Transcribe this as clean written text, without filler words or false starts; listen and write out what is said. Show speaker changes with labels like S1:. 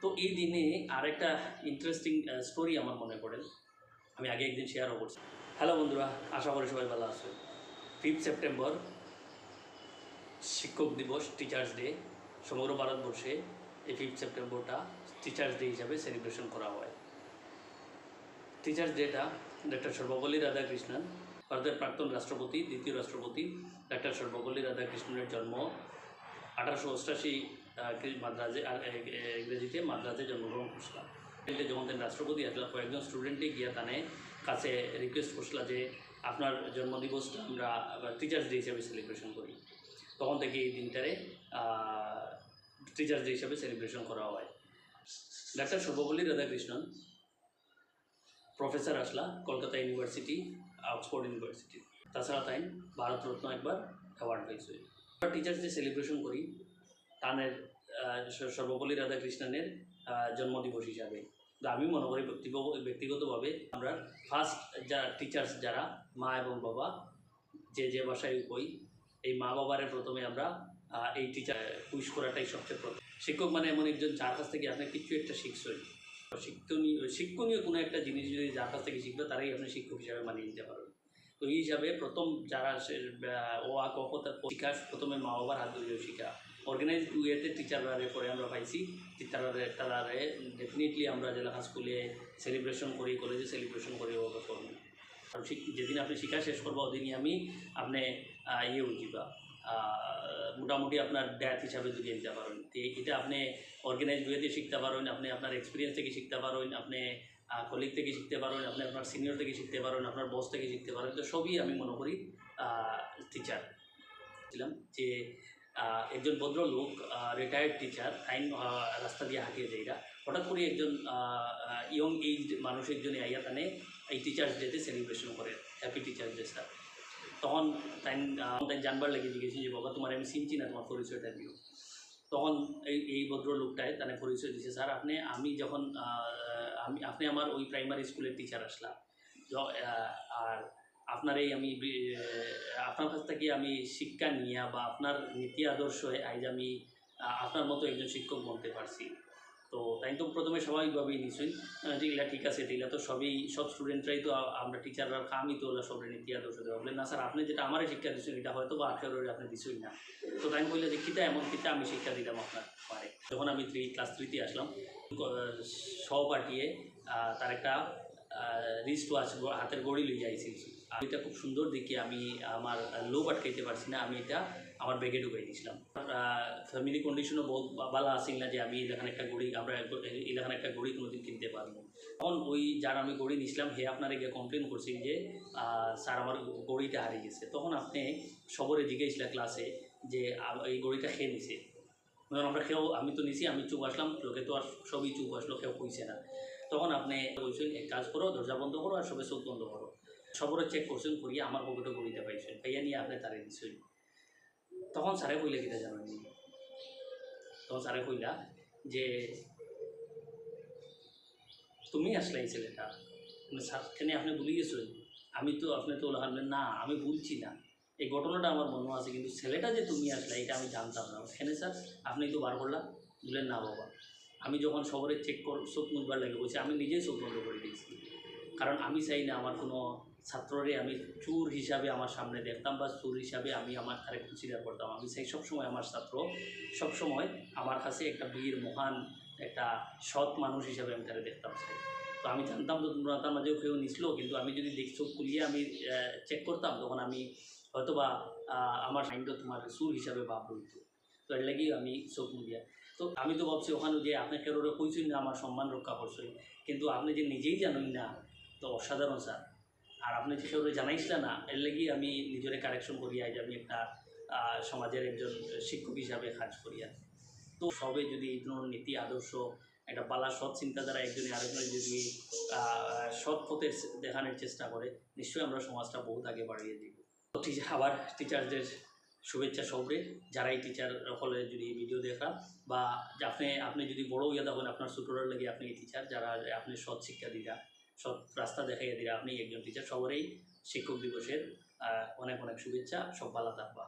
S1: তো এই দিনে আরেকটা ইন্টারেস্টিং স্টোরি আমার মনে পড়ে, আমি আগে একদিন শেয়ারও করছি। হ্যালো বন্ধুরা, আশা করি সবাই ভালো আছে। 5 সেপ্টেম্বর শিক্ষক দিবস, টিচার্স ডে। সমগ্র ভারতবর্ষে এই 5 সেপ্টেম্বরটা টিচার্স ডে হিসাবে সেলিব্রেশন করা হয়। Teachers data doctor Sarvepalli Radhakrishnan, ভারতের প্রাক্তন রাষ্ট্রপতি, দ্বিতীয় রাষ্ট্রপতি ডক্টর সর্বপল্লী রাধাকৃষ্ণনের জন্ম 1888 মাদ্রাজে, ইংরেজিতে মাদ্রাজে জন্মগ্রহণ করছিলাম। যখন তিনি রাষ্ট্রপতি আসলে কয়েকজন স্টুডেন্টে গিয়া তানে কাছে রিকোয়েস্ট করছিল যে আপনার জন্মদিবসটা আমরা টিচার্স ডে হিসাবে সেলিব্রেশন করি। তখন থেকে এই দিনটারে টিচার্স ডে হিসাবে সেলিব্রেশন করা হয়। ডক্টর সর্বপল্লী রাধাকৃষ্ণন প্রফেসর আসলা কলকাতা ইউনিভার্সিটি, অক্সফোর্ড ইউনিভার্সিটি। তাছাড়া তাই ভারতরত্ন একবার অ্যাওয়ার্ড পেয়েছে। আমরা টিচার্স ডে সেলিব্রেশন করি তানের সর্বপল্লী রাধাকৃষ্ণনের জন্মদিবস হিসাবে। তো আমি মনে করি ব্যক্তিগতভাবে আমরা ফার্স্ট যারা টিচার্স, যারা মা এবং বাবা, যে বাসায় কই, এই মা বাবারে প্রথমে আমরা এই টিচার উইশ করাটাই সবচেয়ে প্রথম। শিক্ষক মানে এমন একজন যার কাছ থেকে আপনি কিছু একটা শিখছেন, শিক্ষণীয় কোনো একটা জিনিস যদি যার কাছ থেকে শিখবে তারাই আপনি শিক্ষক হিসাবে মানিয়ে নিতে পারবেন। তো এই হিসাবে প্রথম যারা ও আ ক খ শিক্ষা প্রথমে মা বাবার হাত ধরে শিক্ষা। অর্গানাইজড ওয়েতে টিচাররা পরে আমরা পাইছি, তারারে ডেফিনেটলি আমরা জেলা স্কুলে সেলিব্রেশন করি, কলেজে সেলিব্রেশন করি। কারণ যেদিন আপনি শিক্ষা শেষ করবো ওদিনই আপনি উঠিবা মোটামুটি আপনার ডেথ হিসাবে যদি নিতে পারেন। এটা আপনি অর্গানাইজড ওয়েতে শিখতে পারেন, আপনি আপনার এক্সপিরিয়েন্স থেকে শিখতে পারেন, আপনি কলিগ থেকে শিখতে পারেন, আপনি আপনার সিনিয়র থেকে শিখতে পারেন, আপনার বস থেকে শিখতে পারেন। তো সবই আমি মনে করি টিচার ছিলাম। যে একজন ভদ্রলোক রিটায়ার্ড টিচার আইন রাস্তা দিয়ে হাঁটিয়ে যাইরা হঠাৎ করে একজন ইয়ং এইজ মানুষ একজন আইয়া তানে এই টিচার্স ডেতে সেলিব্রেশন করে, হ্যাপি টিচার্স ডে স্যার। তখন তাই জানবার লেগে জিজ্ঞেসি যে বাবা তোমার আমি চিনছি না, তোমার পরিচয়টা দিও। তখন এই ভদ্রলোকটায় তানে পরিচয় দিয়েছে, স্যার আমি যখন আপনি আমার ওই প্রাইমারি স্কুলের টিচার আসলাম, আর আপনার কাছ থেকে আমি শিক্ষা নিয়ে বা আপনার নীতি আদর্শে আজ আমি আপনার মতো একজন শিক্ষক বলতে পারছি। তো তাই তো প্রথমে স্বাভাবিকভাবেই নিশ্চয়ই যে এগুলা ঠিক আছে, এগুলা তো সব স্টুডেন্টরাই তো আমরা টিচাররা কামই তো ওলা সবের নীতি আদর্শ দেওয়া বললেন না স্যার, আপনি যেটা আমারই শিক্ষা দিচ্ছেন এটা হয়তো বা 18 আপনি দিচ্ছই না। তো তাই বললে যে কিতা এমন কিতা আমি শিক্ষা দিলাম আপনার পারে। যখন আমি ক্লাস 3-তে আসলাম, সহপাঠিয়ে তার একটা রিস্ট ওয়াচ হাতের গড়ি লই যাইছি। এটা খুব সুন্দর দেখে আমি আমার লোভ আটকাইতে পারছি না, আমি এটা আমার ব্যাগে ঢুকাই দিয়েছিলাম। ফ্যামিলি কন্ডিশনও বহুত ভালো আসিল না যে আমি এলাকার একটা গড়ি কোনোদিন কিনতে পারবো। তখন ওই যার আমি গড়ি নিয়েছিলাম হে আপনারা গিয়ে কমপ্লেন করছি যে স্যার আমার গড়িটা হারিয়ে গেছে। তখন আপনি সবরে জিজ্ঞেসছিলেন ক্লাসে যে এই গড়িটা খেয়ে নিছে। আমি তো নিছি, আমি চুপ আসলাম, লোকে তো আর সবই চুপ আসলো, কেউ কইছে না। তখন আপনি বলছেন এক কাজ করো, দরজা বন্ধ করো আর সবাই চোখ বন্ধ করো। সবরে চেক করছেন করিয়ে আমার পকেটে গড়িতে পাইছেন, পাইয়া নিয়ে আপনি তারে দিচ্ছেন। তখন স্যারে কইলে কিটা জানেন, তখন স্যারে কইলা যে তুমি আসলে এই ছেলেটা স্যারখানে আপনি ভুলে গেছেন, আপনি তো হারবেন না, আমি ভুলছি না, এই ঘটনাটা আমার মনে আছে, কিন্তু ছেলেটা যে তুমি আসলে এটা আমি জানতাম না। কেন স্যার আপনি তো বার করলাম? বললেন না বাবা, আমি যখন সবরে চোখ মুছবার লাগে বলছি, আমি নিজেই চোখ বন্ধ করে দিয়েছি। কারণ আমি চাই না আমার কোনো ছাত্ররে আমি চোর হিসাবে আমার সামনে দেখতাম বা চোর হিসাবে আমি আমার তারে কনসিডার করতাম। আমি চাই সবসময় আমার ছাত্র সবসময় আমার কাছে একটা বীর মহান একটা সৎ মানুষ হিসাবে আমি তারা দেখতাম চাই। তো আমি জানতাম তো তোমরা তার মাঝেও কেউ নিছিল, কিন্তু আমি যদি চোখ খুলিয়ে আমি চেক করতাম তখন আমি হয়তো বা আমার মাইন্ডও তোমার চোর হিসাবে ভাব রইত। তো এর লাগি আমি চোখ মুলিয়া। তো আমি তো ভাবছি ওখানে যে আপনি কেউ কইছেন না আমার সম্মান রক্ষা করছেন, কিন্তু আপনি যে নিজেই জানেন না, তো অসাধারণ স্যার। আর আপনি যে কেউ জানাইছিলেন না, এর লাগি আমি নিজের কারেকশন করিয়া যে আমি একটা সমাজের একজন শিক্ষক হিসাবে কাজ করিয়া। তো সবে যদি এই ধরনের নীতি আদর্শ একটা বালা সৎ চিন্তাধারা একজনে আরেকজনের যদি সৎ পথে দেখানোর চেষ্টা করে, নিশ্চয়ই আমরা সমাজটা বহুত আগে বাড়িয়ে দিব। তো আবার টিচারদের শুভেচ্ছা সবরে, যারা এই টিচার হলে যদি এই ভিডিও দেখা বা আপনি যদি বড় ইয়ে থাকেন আপনার ছোটরা লাগে আপনি এই টিচার, যারা আপনি সৎ শিক্ষা দিরা, সৎ রাস্তা দেখাইয়া দিরা, আপনি একজন টিচার। সবারই শিক্ষক দিবসের অনেক অনেক শুভেচ্ছা, সব ভালো থাকবা।